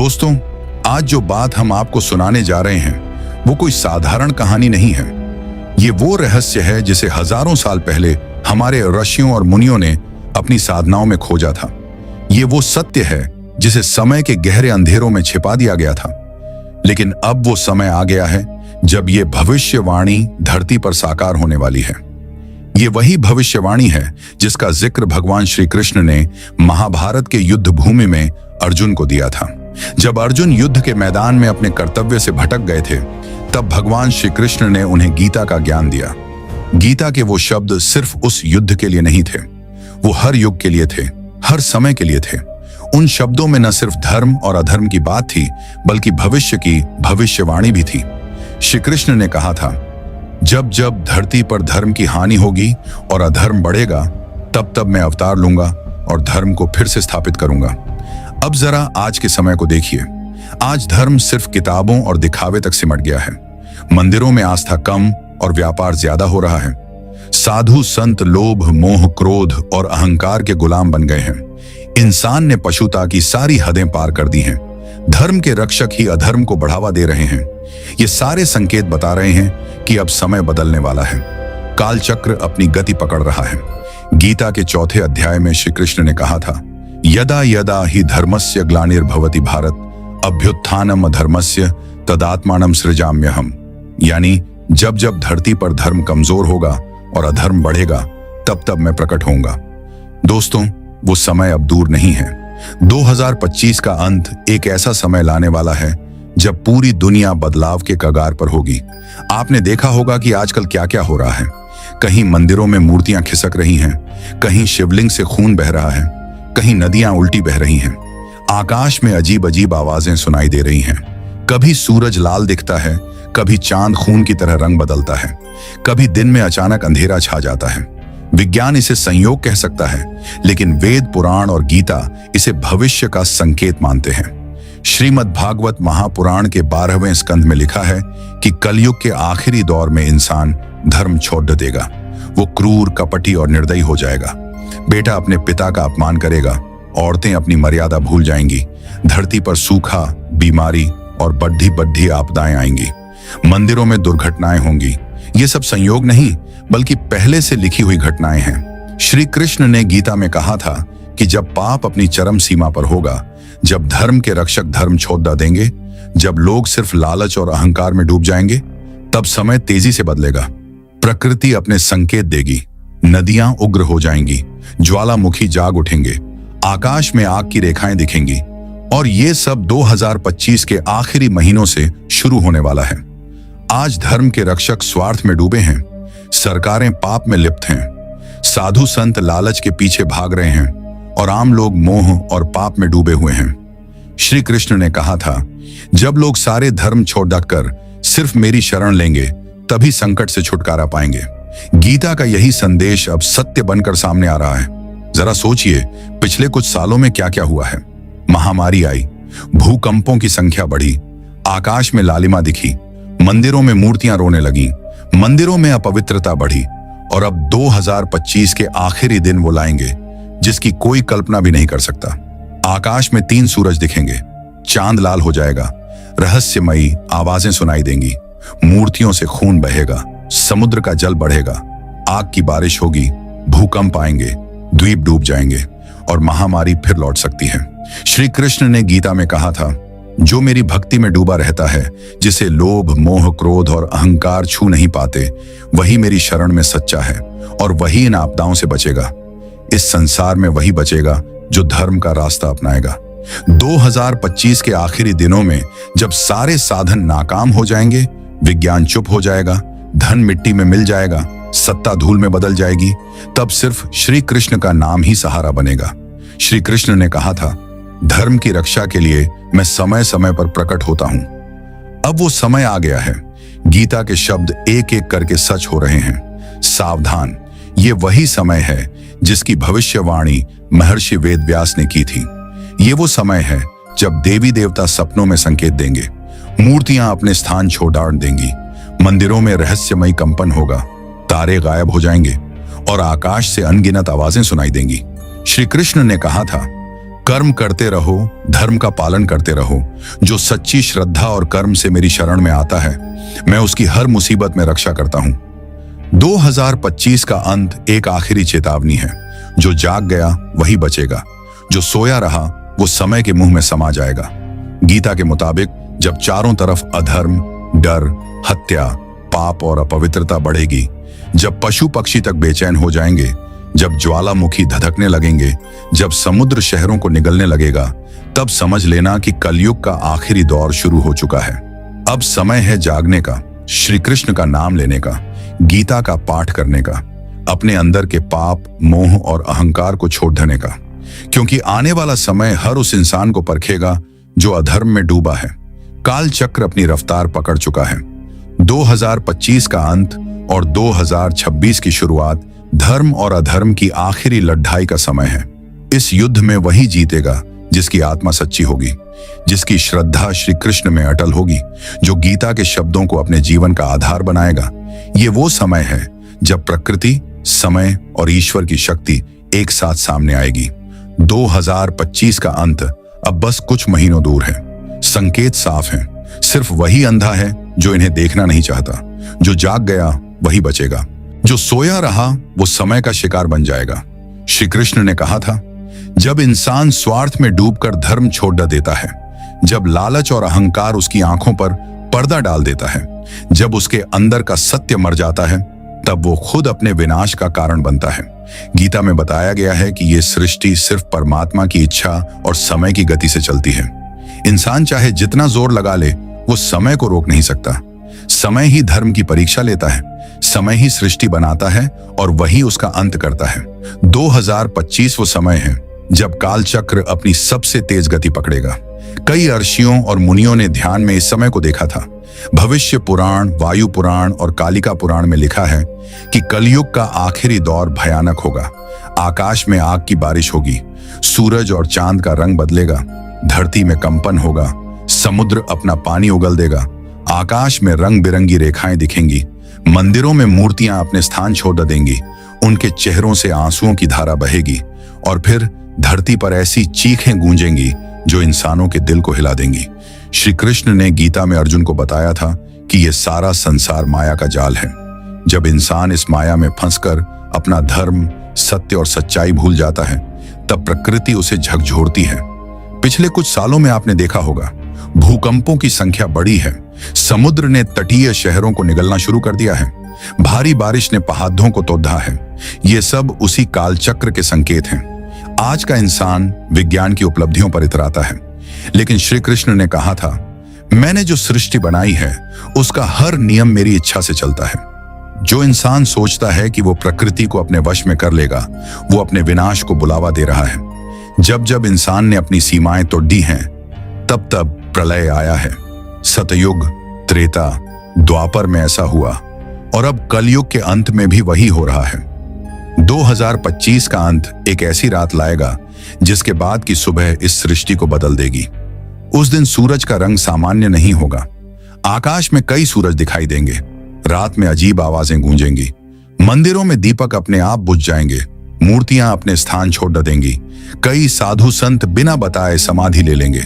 दोस्तों, आज जो बात हम आपको सुनाने जा रहे हैं वो कोई साधारण कहानी नहीं है। ये वो रहस्य है जिसे हजारों साल पहले हमारे ऋषियों और मुनियों ने अपनी साधनाओं में खोजा था। ये वो सत्य है जिसे समय के गहरे अंधेरों में छिपा दिया गया था, लेकिन अब वो समय आ गया है जब ये भविष्यवाणी धरती पर साकार होने वाली है। ये वही भविष्यवाणी है जिसका जिक्र भगवान श्री कृष्ण ने महाभारत के युद्ध भूमि में अर्जुन को दिया था। जब अर्जुन युद्ध के मैदान में अपने कर्तव्य से भटक गए थे, तब भगवान श्री कृष्ण ने उन्हें गीता का ज्ञान दिया। गीता के वो शब्द सिर्फ उस युद्ध के लिए नहीं थे, वो हर युग के लिए थे, हर समय के लिए थे। उन शब्दों में न सिर्फ धर्म और अधर्म की बात थी, बल्कि भविष्य की भविष्यवाणी भी थी। श्री कृष्ण ने कहा था, जब जब धरती पर धर्म की हानि होगी और अधर्म बढ़ेगा, तब तब मैं अवतार लूंगा और धर्म को फिर से स्थापित करूंगा। अब जरा आज के समय को देखिए। आज धर्म सिर्फ किताबों और दिखावे तक सिमट गया है। मंदिरों में आस्था कम और व्यापार ज्यादा हो रहा है। साधु संत लोभ, मोह, क्रोध और अहंकार के गुलाम बन गए हैं। इंसान ने पशुता की सारी हदें पार कर दी हैं। धर्म के रक्षक ही अधर्म को बढ़ावा दे रहे हैं। ये सारे संकेत बता रहे हैं कि अब समय बदलने वाला है। काल चक्र अपनी गति पकड़ रहा है। गीता के 4 अध्याय में श्री कृष्ण ने कहा था, यदा यदा ही धर्मस्य ग्लानिर्भवति भारत अभ्युत्थानम अधर्मस्य तदात्मानं सृजाम्यहम्। यानी जब जब धरती पर धर्म कमजोर होगा और अधर्म बढ़ेगा, तब तब मैं प्रकट होऊंगा। दोस्तों, वो समय अब दूर नहीं है। 2025 का अंत एक ऐसा समय लाने वाला है जब पूरी दुनिया बदलाव के कगार पर होगी। आपने देखा होगा कि आजकल क्या क्या हो रहा है। कहीं मंदिरों में मूर्तियां खिसक रही हैं, कहीं शिवलिंग से खून बह रहा है, कहीं नदियां उल्टी बह रही हैं। आकाश में अजीब अजीब आवाजें सुनाई दे रही हैं। कभी सूरज लाल दिखता है, कभी चांद खून की तरह रंग बदलता है, कभी दिन में अचानक अंधेरा छा जाता है। विज्ञान इसे संयोग कह सकता है, लेकिन वेद, पुराण और गीता इसे भविष्य का संकेत मानते हैं। श्रीमद् भागवत महापुराण के 12वें स्कंध में लिखा है कि कलयुग के आखिरी दौर में इंसान धर्म छोड़ देगा। वो क्रूर, कपटी और निर्दयी हो जाएगा। बेटा अपने पिता का अपमान करेगा, औरतें अपनी मर्यादा भूल जाएंगी, धरती पर सूखा, बीमारी और बड्ढी बड्ढी आपदाएं आएंगी, मंदिरों में दुर्घटनाएं होंगी। ये सब संयोग नहीं, बल्कि पहले से लिखी हुई घटनाएं हैं। श्री कृष्ण ने गीता में कहा था कि जब पाप अपनी चरम सीमा पर होगा, जब धर्म के रक्षक धर्म छोड़ देंगे, जब लोग सिर्फ लालच और अहंकार में डूब जाएंगे, तब समय तेजी से बदलेगा। प्रकृति अपने संकेत देगी, नदियां उग्र हो जाएंगी, ज्वालामुखी जाग उठेंगे, आकाश में आग की रेखाएं दिखेंगी। और ये सब 2025 के आखिरी महीनों से शुरू होने वाला है। आज धर्म के रक्षक स्वार्थ में डूबे हैं, सरकारें पाप में लिप्त हैं, साधु संत लालच के पीछे भाग रहे हैं और आम लोग मोह और पाप में डूबे हुए हैं। श्री कृष्ण ने कहा था, जब लोग सारे धर्म छोड़ कर सिर्फ मेरी शरण लेंगे, तभी संकट से छुटकारा पाएंगे। गीता का यही संदेश अब सत्य बनकर सामने आ रहा है। जरा सोचिए, पिछले कुछ सालों में क्या क्या हुआ है। महामारी आई, भूकंपों की संख्या बढ़ी, आकाश में लालिमा दिखी, मंदिरों में मूर्तियां रोने लगी, मंदिरों में अपवित्रता बढ़ी। और अब 2025 के आखिरी दिन वो लाएंगे जिसकी कोई कल्पना भी नहीं कर सकता। आकाश में 3 सूरज दिखेंगे, चांद लाल हो जाएगा, रहस्यमयी आवाजें सुनाई देंगी, मूर्तियों से खून बहेगा, समुद्र का जल बढ़ेगा, आग की बारिश होगी, भूकंप आएंगे, द्वीप डूब जाएंगे और महामारी फिर लौट सकती है। श्री कृष्ण ने गीता में कहा था, जो मेरी भक्ति में डूबा रहता है, जिसे लोभ, मोह, क्रोध और अहंकार छू नहीं पाते, वही मेरी शरण में सच्चा है और वही इन आपदाओं से बचेगा। इस संसार में वही बचेगा जो धर्म का रास्ता अपनाएगा। 2025 के आखिरी दिनों में जब सारे साधन नाकाम हो जाएंगे, विज्ञान चुप हो जाएगा, धन मिट्टी में मिल जाएगा, सत्ता धूल में बदल जाएगी, तब सिर्फ श्री कृष्ण का नाम ही सहारा बनेगा। श्री कृष्ण ने कहा था, धर्म की रक्षा के लिए मैं समय समय पर प्रकट होता हूं। अब वो समय आ गया है। गीता के शब्द एक एक करके सच हो रहे हैं। सावधान, ये वही समय है जिसकी भविष्यवाणी महर्षि वेदव्यास ने की थी। ये वो समय है जब देवी देवता सपनों में संकेत देंगे, मूर्तियां अपने स्थान छोड़ देंगी, मंदिरों में रहस्यमयी कंपन होगा, तारे गायब हो जाएंगे और आकाश से अनगिनत आवाजें सुनाई देंगी। श्री कृष्ण ने कहा था, कर्म करते रहो, धर्म का पालन करते रहो। जो सच्ची श्रद्धा और कर्म से मेरी शरण में आता है, मैं उसकी हर मुसीबत में रक्षा करता हूं। 2025 का अंत एक आखिरी चेतावनी है। जो जाग गया वही बचेगा, जो सोया रहा वो समय के मुंह में समा जाएगा। गीता के मुताबिक जब चारों तरफ अधर्म, डर, हत्या, पाप और अपवित्रता बढ़ेगी, जब पशु पक्षी तक बेचैन हो जाएंगे, जब ज्वालामुखी धधकने लगेंगे, जब समुद्र शहरों को निगलने लगेगा, तब समझ लेना कि कलयुग का आखिरी दौर शुरू हो चुका है। अब समय है जागने का, श्री कृष्ण का नाम लेने का, गीता का पाठ करने का, अपने अंदर के पाप, मोह और अहंकार को छोड़ देने का, क्योंकि आने वाला समय हर उस इंसान को परखेगा जो अधर्म में डूबा है। काल चक्र अपनी रफ्तार पकड़ चुका है। 2025 का अंत और 2026 की शुरुआत धर्म और अधर्म की आखिरी लड़ाई का समय है। इस युद्ध में वही जीतेगा जिसकी आत्मा सच्ची होगी, जिसकी श्रद्धा श्री कृष्ण में अटल होगी, जो गीता के शब्दों को अपने जीवन का आधार बनाएगा। ये वो समय है जब प्रकृति, समय और ईश्वर की शक्ति एक साथ सामने आएगी। 2025 का अंत अब बस कुछ महीनों दूर है। संकेत साफ हैं, सिर्फ वही अंधा है जो इन्हें देखना नहीं चाहता। जो जाग गया वही बचेगा, जो सोया रहा वो समय का शिकार बन जाएगा। श्री कृष्ण ने कहा था, जब इंसान स्वार्थ में डूबकर धर्म छोड़ देता है, जब लालच और अहंकार उसकी आंखों पर पर्दा डाल देता है, जब उसके अंदर का सत्य मर जाता है, तब वो खुद अपने विनाश का कारण बनता है। गीता में बताया गया है कि ये सृष्टि सिर्फ परमात्मा की इच्छा और समय की गति से चलती है। इंसान चाहे जितना जोर लगा ले, वो समय को रोक नहीं सकता। समय ही धर्म की परीक्षा लेता है, समय ही सृष्टि बनाता है और वही उसका अंत करता है। 2025 वो समय है जब काल चक्र अपनी सबसे तेज गति पकड़ेगा। कई ऋषियों और मुनियों ने ध्यान में इस समय को देखा था। भविष्य पुराण, वायु पुराण और कालिका पुराण में लिखा है कि कलयुग का आखिरी दौर भयानक होगा। आकाश में आग की बारिश होगी, सूरज और चांद का रंग बदलेगा, धरती में कंपन होगा, समुद्र अपना पानी उगल देगा, आकाश में रंग बिरंगी रेखाएं दिखेंगी, मंदिरों में मूर्तियां अपने स्थान छोड़ देंगी, उनके चेहरों से आंसुओं की धारा बहेगी और फिर धरती पर ऐसी चीखें गूंजेंगी जो इंसानों के दिल को हिला देंगी। श्री कृष्ण ने गीता में अर्जुन को बताया था कि यह सारा संसार माया का जाल है। जब इंसान इस माया में फंसकर अपना धर्म, सत्य और सच्चाई भूल जाता है, तब प्रकृति उसे झकझोरती है। पिछले कुछ सालों में आपने देखा होगा, भूकंपों की संख्या बढ़ी है, समुद्र ने तटीय शहरों को निगलना शुरू कर दिया है, भारी बारिश ने पहाड़ों को तोड़ा है। ये सब उसी कालचक्र के संकेत हैं। आज का इंसान विज्ञान की उपलब्धियों पर इतराता है, लेकिन श्री कृष्ण ने कहा था, मैंने जो सृष्टि बनाई है उसका हर नियम मेरी इच्छा से चलता है। जो इंसान सोचता है कि वो प्रकृति को अपने वश में कर लेगा, वो अपने विनाश को बुलावा दे रहा है। जब जब इंसान ने अपनी सीमाएं तोड़ी हैं, तब तब प्रलय आया है। सतयुग, त्रेता, द्वापर में ऐसा हुआ और अब कलयुग के अंत में भी वही हो रहा है। 2025 का अंत एक ऐसी रात लाएगा जिसके बाद की सुबह इस सृष्टि को बदल देगी। उस दिन सूरज का रंग सामान्य नहीं होगा। आकाश में कई सूरज दिखाई देंगे, रात में अजीब आवाजें गूंजेंगी, मंदिरों में दीपक अपने आप बुझ जाएंगे, मूर्तियां अपने स्थान छोड़ देंगी, कई साधु संत बिना बताए समाधि ले लेंगे,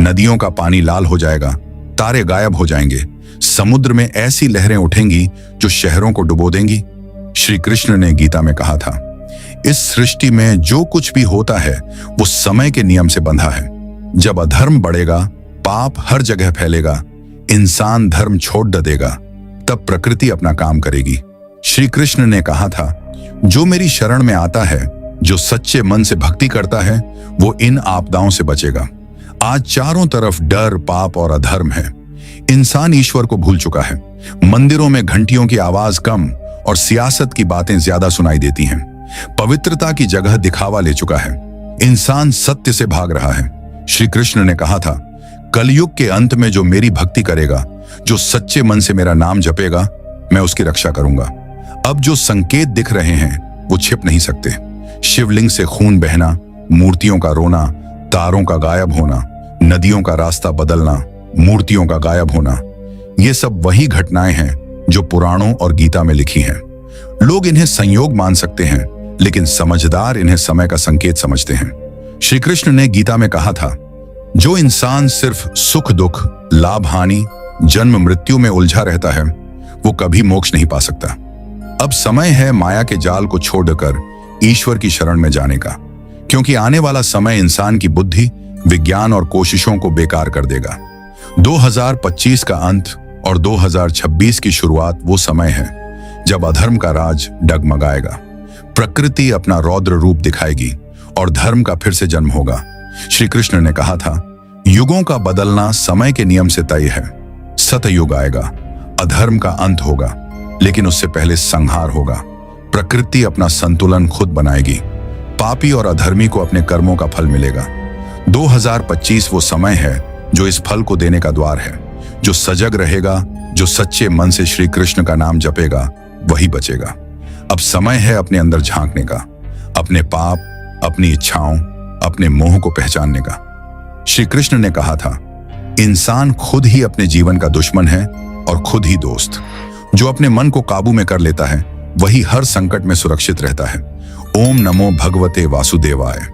नदियों का पानी लाल हो जाएगा, तारे गायब हो जाएंगे, समुद्र में ऐसी लहरें उठेंगी जो शहरों को डुबो देंगी। श्री कृष्ण ने गीता में कहा था, इस सृष्टि में जो कुछ भी होता है वो समय के नियम से बंधा है। जब अधर्म बढ़ेगा, पाप हर जगह फैलेगा, इंसान धर्म छोड़ देगा, तब प्रकृति अपना काम करेगी। श्री कृष्ण ने कहा था, जो मेरी शरण में आता है, जो सच्चे मन से भक्ति करता है, वो इन आपदाओं से बचेगा। आज चारों तरफ डर, पाप और अधर्म है। इंसान ईश्वर को भूल चुका है। मंदिरों में घंटियों की आवाज कम और सियासत की बातें ज्यादा सुनाई देती हैं। पवित्रता की जगह दिखावा ले चुका है। इंसान सत्य से भाग रहा है। श्री कृष्ण ने कहा था, कलयुग के अंत में जो मेरी भक्ति करेगा, जो सच्चे मन से मेरा नाम जपेगा, मैं उसकी रक्षा करूंगा। अब जो संकेत दिख रहे हैं वो छिप नहीं सकते। शिवलिंग से खून बहना, मूर्तियों का रोना, तारों का गायब होना, नदियों का रास्ता बदलना, मूर्तियों का गायब होना, ये सब वही घटनाएं हैं जो पुराणों और गीता में लिखी हैं। लोग इन्हें संयोग मान सकते हैं, लेकिन समझदार इन्हें समय का संकेत समझते हैं। श्री कृष्ण ने गीता में कहा था, जो इंसान सिर्फ सुख दुख, लाभ हानि, जन्म मृत्यु में उलझा रहता है वो कभी मोक्ष नहीं पा सकता। अब समय है माया के जाल को छोड़कर ईश्वर की शरण में जाने का, क्योंकि आने वाला समय इंसान की बुद्धि, विज्ञान और कोशिशों को बेकार कर देगा। 2025 का अंत और 2026 की शुरुआत वो समय है जब अधर्म का राज डगमगाएगा, प्रकृति अपना रौद्र रूप दिखाएगी और धर्म का फिर से जन्म होगा। श्री कृष्ण ने कहा था, युगों का बदलना समय के नियम से तय है। सतयुग आएगा, अधर्म का अंत होगा, लेकिन उससे पहले संहार होगा। प्रकृति अपना संतुलन खुद बनाएगी, पापी और अधर्मी को अपने कर्मों का फल मिलेगा। 2025 वो समय है जो इस फल को देने का द्वार है। जो सजग रहेगा, जो सच्चे मन से श्री कृष्ण का नाम जपेगा, वही बचेगा। अब समय है अपने अंदर झांकने का, अपने पाप, अपनी इच्छाओं, अपने मोह को पहचानने का। श्री कृष्ण ने कहा था, इंसान खुद ही अपने जीवन का दुश्मन है और खुद ही दोस्त। जो अपने मन को काबू में कर लेता है वही हर संकट में सुरक्षित रहता है। ओम नमो भगवते वासुदेवाय।